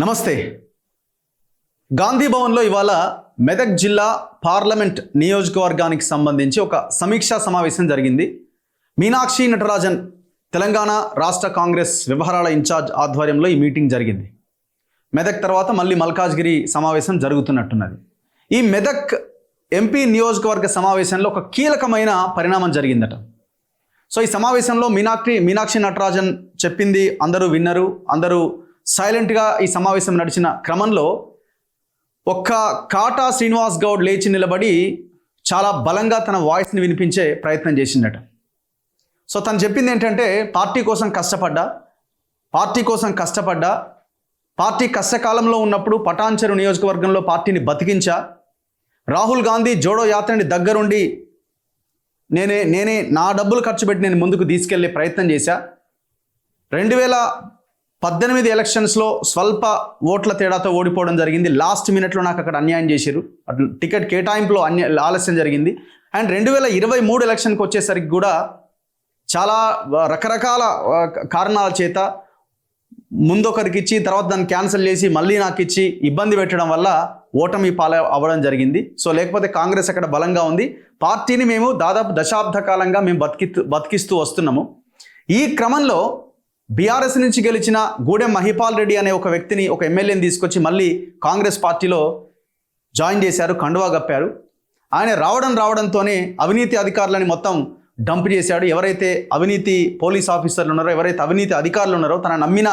నమస్తే. గాంధీ భవన్లో ఇవాళ మెదక్ జిల్లా పార్లమెంట్ నియోజకవర్గానికి సంబంధించి ఒక సమీక్షా సమావేశం జరిగింది. మీనాక్షి నటరాజన్ తెలంగాణ రాష్ట్ర కాంగ్రెస్ వ్యవహారాల ఇన్ఛార్జ్ ఆధ్వర్యంలో ఈ మీటింగ్ జరిగింది. మెదక్ తర్వాత మళ్ళీ మల్కాజ్గిరి సమావేశం జరుగుతున్నట్టున్నది. ఈ మెదక్ ఎంపీ నియోజకవర్గ సమావేశంలో ఒక కీలకమైన పరిణామం జరిగిందట. సో ఈ సమావేశంలో మీనాక్షి నటరాజన్ చెప్పింది అందరూ విన్నరు. అందరూ సైలెంట్గా ఈ సమావేశం నడిచిన క్రమంలో ఒక్క కాటా శ్రీనివాస్ గౌడ్ లేచి నిలబడి చాలా బలంగా తన వాయిస్ని వినిపించే ప్రయత్నం చేసిందట. సో తను చెప్పింది ఏంటంటే, పార్టీ కోసం కష్టపడ్డా, పార్టీ కష్టకాలంలో ఉన్నప్పుడు పటాన్చెరు నియోజకవర్గంలో పార్టీని బతికించా, రాహుల్ గాంధీ జోడో యాత్రని దగ్గరుండి నేనే నా డబ్బులు ఖర్చు పెట్టి నేను ముందుకు తీసుకెళ్లే ప్రయత్నం చేశా. 2018 ఎలక్షన్స్లో స్వల్ప ఓట్ల తేడాతో ఓడిపోవడం జరిగింది. లాస్ట్ మినిట్లో నాకు అక్కడ అన్యాయం చేశారు, అట్లా టికెట్ కేటాయింపులో ఆలస్యం జరిగింది. అండ్ 2023 ఎలక్షన్కి వచ్చేసరికి కూడా చాలా రకరకాల కారణాల చేత ముందొకరికి ఇచ్చి తర్వాత దాన్ని క్యాన్సిల్ చేసి మళ్ళీ నాకు ఇచ్చి ఇబ్బంది పెట్టడం వల్ల ఓటమి అవ్వడం జరిగింది. సో లేకపోతే కాంగ్రెస్ అక్కడ బలంగా ఉంది. పార్టీని మేము దాదాపు దశాబ్ద కాలంగా మేము బతికిస్తూ వస్తున్నాము. ఈ క్రమంలో బీఆర్ఎస్ నుంచి గెలిచిన గూడెం మహిపాల్ రెడ్డి అనే ఒక వ్యక్తిని, ఒక ఎమ్మెల్యేని తీసుకొచ్చి మళ్ళీ కాంగ్రెస్ పార్టీలో జాయిన్ చేశారు, కండువా కప్పారు. ఆయన రావడంతోనే అవినీతి అధికారులని మొత్తం డంప్ చేశాడు. ఎవరైతే అవినీతి పోలీస్ ఆఫీసర్లు ఉన్నారో, ఎవరైతే అవినీతి అధికారులు ఉన్నారో, తన నమ్మిన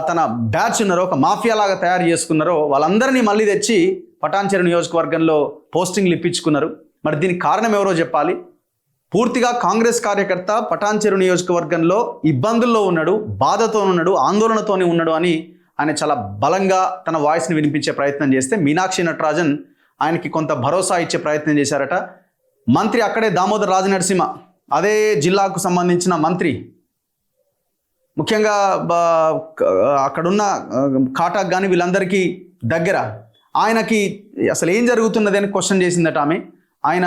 తన బ్యాచ్ ఉన్నారో, ఒక మాఫియా లాగా తయారు చేసుకున్నారో వాళ్ళందరినీ మళ్ళీ తెచ్చి పటాన్చెరు నియోజకవర్గంలో పోస్టింగ్లు ఇప్పించుకున్నారు. మరి దీనికి కారణం ఎవరో చెప్పాలి. పూర్తిగా కాంగ్రెస్ కార్యకర్త పటాన్చెరు నియోజకవర్గంలో ఇబ్బందుల్లో ఉన్నాడు, బాధతో ఉన్నాడు, ఆందోళనతోనే ఉన్నాడు అని ఆయన చాలా బలంగా తన వాయిస్ని వినిపించే ప్రయత్నం చేస్తే మీనాక్షి నటరాజన్ ఆయనకి కొంత భరోసా ఇచ్చే ప్రయత్నం చేశారట. మంత్రి అక్కడే దామోదర్ రాజనరసింహ, అదే జిల్లాకు సంబంధించిన మంత్రి, ముఖ్యంగా అక్కడున్న కాటాక్ కానీ వీళ్ళందరికీ దగ్గర, ఆయనకి అసలు ఏం జరుగుతున్నది అని క్వశ్చన్ చేసిందట ఆమె. ఆయన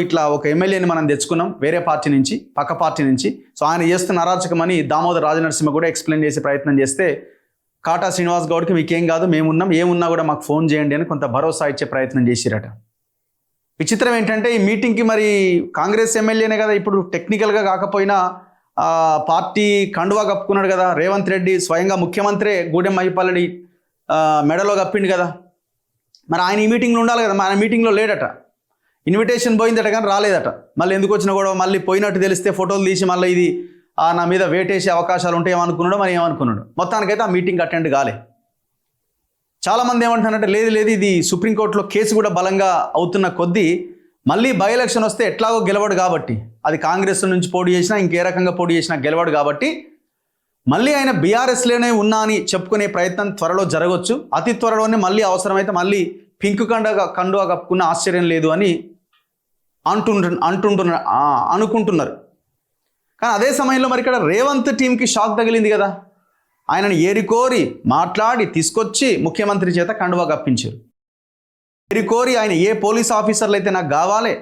ఇట్లా ఒక ఎమ్మెల్యేని మనం తెచ్చుకున్నాం వేరే పార్టీ నుంచి, పక్క పార్టీ నుంచి, సో ఆయన చేస్తున్న అరాచకమని దామోదర్ రాజనరసింహ కూడా ఎక్స్ప్లెయిన్ చేసే ప్రయత్నం చేస్తే, కాటా శ్రీనివాస్ గౌడ్కి మీకేం కాదు, మేమున్నాం, ఏమున్నా కూడా మాకు ఫోన్ చేయండి అని కొంత భరోసా ఇచ్చే ప్రయత్నం చేసిరట. విచిత్రం ఏంటంటే ఈ మీటింగ్కి మరి కాంగ్రెస్ ఎమ్మెల్యేనే కదా, ఇప్పుడు టెక్నికల్గా కాకపోయినా పార్టీ కండువా కప్పుకున్నాడు కదా రేవంత్ రెడ్డి, స్వయంగా ముఖ్యమంత్రే గూడెం మహిపాల్ రెడ్డి మెడలో కప్పిండు కదా, మరి ఆయన ఈ మీటింగ్లో ఉండాలి కదా. ఆయన మీటింగ్లో లేడట, ఇన్విటేషన్ పోయిందట కానీ రాలేదట. మళ్ళీ ఎందుకు వచ్చినా కూడా మళ్ళీ పోయినట్టు తెలిస్తే ఫోటోలు తీసి మళ్ళీ ఇది నా మీద వేటేసే అవకాశాలు ఉంటాయి ఏమనుకున్నాడో మరి ఏమనుకున్నాడు. మొత్తానికైతే ఆ మీటింగ్ అటెండ్ కాలే. చాలామంది ఏమంటున్నారంటే లేదు ఇది సుప్రీంకోర్టులో కేసు కూడా బలంగా అవుతున్న కొద్దీ మళ్ళీ బై ఎలక్షన్ వస్తే ఎట్లాగో గెలవడు కాబట్టి, అది కాంగ్రెస్ నుంచి పోటీ చేసినా ఇంకే రకంగా పోటీ చేసినా గెలవడు కాబట్టి మళ్ళీ ఆయన బీఆర్ఎస్లోనే ఉన్నా అని చెప్పుకునే ప్రయత్నం త్వరలో జరగవచ్చు. అతి త్వరలోనే మళ్ళీ అవసరమైతే మళ్ళీ పింక్ కండువా కప్పుకున్న ఆశ్చర్యం లేదు అని అనుకుంటున్నారు. కానీ అదే సమయంలో మరి ఇక్కడ రేవంత్ టీంకి షాక్ తగిలింది కదా. ఆయనను ఏరికోరి మాట్లాడి తీసుకొచ్చి ముఖ్యమంత్రి చేత కండువా కప్పించారు. ఏరికోరి ఆయన ఏ పోలీస్ ఆఫీసర్లు అయితే నాకు కావాలి,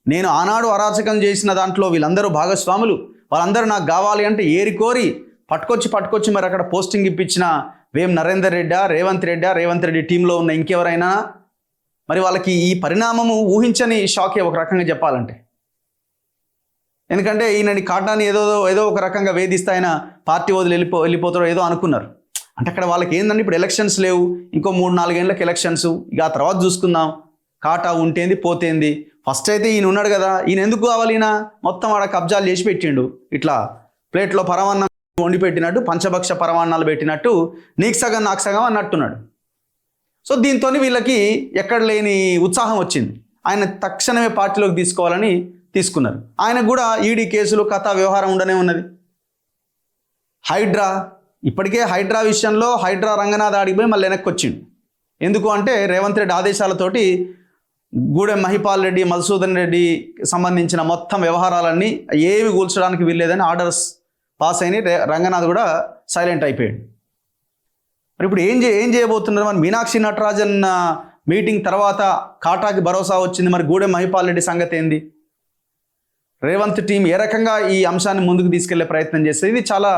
నేను ఆనాడు అరాచకం చేసిన దాంట్లో వీళ్ళందరూ భాగస్వాములు, వాళ్ళందరూ నాకు కావాలి అంటే ఏరికోరి పట్టుకొచ్చి మరి అక్కడ పోస్టింగ్ ఇప్పించిన వేం నరేందర్ రెడ్డా, రేవంత్ రెడ్డి టీంలో ఉన్న ఇంకెవరైనా, మరి వాళ్ళకి ఈ పరిణామము ఊహించని షాకే ఒక రకంగా చెప్పాలంటే. ఎందుకంటే ఈయనని కాటాని ఏదో ఒక రకంగా వేధిస్తే ఆయన పార్టీ వదిలి వెళ్ళిపోతారో ఏదో అనుకున్నారు. అంటే అక్కడ వాళ్ళకి ఏంటంటే ఇప్పుడు ఎలక్షన్స్ లేవు, ఇంకో 3-4 ఏళ్ళకి ఎలక్షన్స్, ఇక ఆ తర్వాత చూసుకుందాం, కాటా ఉంటేంది పోతేంది. ఫస్ట్ అయితే ఈయన ఉన్నాడు కదా, ఈయన ఎందుకు కావాలి, ఈయన మొత్తం ఆడ కబ్జాలు చేసి పెట్టిండు, ఇట్లా ప్లేట్లో పరమాన్నం వండి పెట్టినట్టు, పంచభక్ష పరమాన్నాలు పెట్టినట్టు, నీకు సగం నాకు సగం అన్నట్టున్నాడు. సో దీంతో వీళ్ళకి ఎక్కడ లేని ఉత్సాహం వచ్చింది. ఆయన తక్షణమే పార్టీలోకి తీసుకోవాలని తీసుకున్నారు. ఆయనకు కూడా ఈడీ కేసులు కథా వ్యవహారం ఉండనే ఉన్నది. ఇప్పటికే హైడ్రా విషయంలో రంగనాథ్ ఆడిపోయి మళ్ళీ వెనక్కి వచ్చిండు. ఎందుకు అంటే రేవంత్ రెడ్డి ఆదేశాలతోటి గూడెం మహిపాల్ రెడ్డి, మధుసూదన్ రెడ్డి సంబంధించిన మొత్తం వ్యవహారాలన్నీ ఏవి కూల్చడానికి వీల్లేదని ఆర్డర్స్ పాస్ అయినాయి. రంగనాథ్ కూడా సైలెంట్ అయిపోయాడు. మరి ఇప్పుడు ఏం చేయబోతున్నారు? మరి మీనాక్షి నటరాజన్ మీటింగ్ తర్వాత కాటాకి భరోసా వచ్చింది, మరి గూడెం మహిపాల్ రెడ్డి సంగతి ఏంది? రేవంత్ టీం ఏ రకంగా ఈ అంశాన్ని ముందుకు తీసుకెళ్లే ప్రయత్నం చేస్తుంది? ఇది చాలా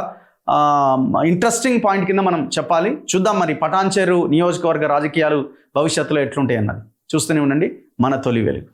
ఇంట్రెస్టింగ్ పాయింట్ కింద మనం చెప్పాలి. చూద్దాం మరి పటాన్చెరు నియోజకవర్గ రాజకీయాలు భవిష్యత్తులో ఎట్లుంటాయి అన్నది. చూస్తూనే ఉండండి మన తొలి వెలుగు.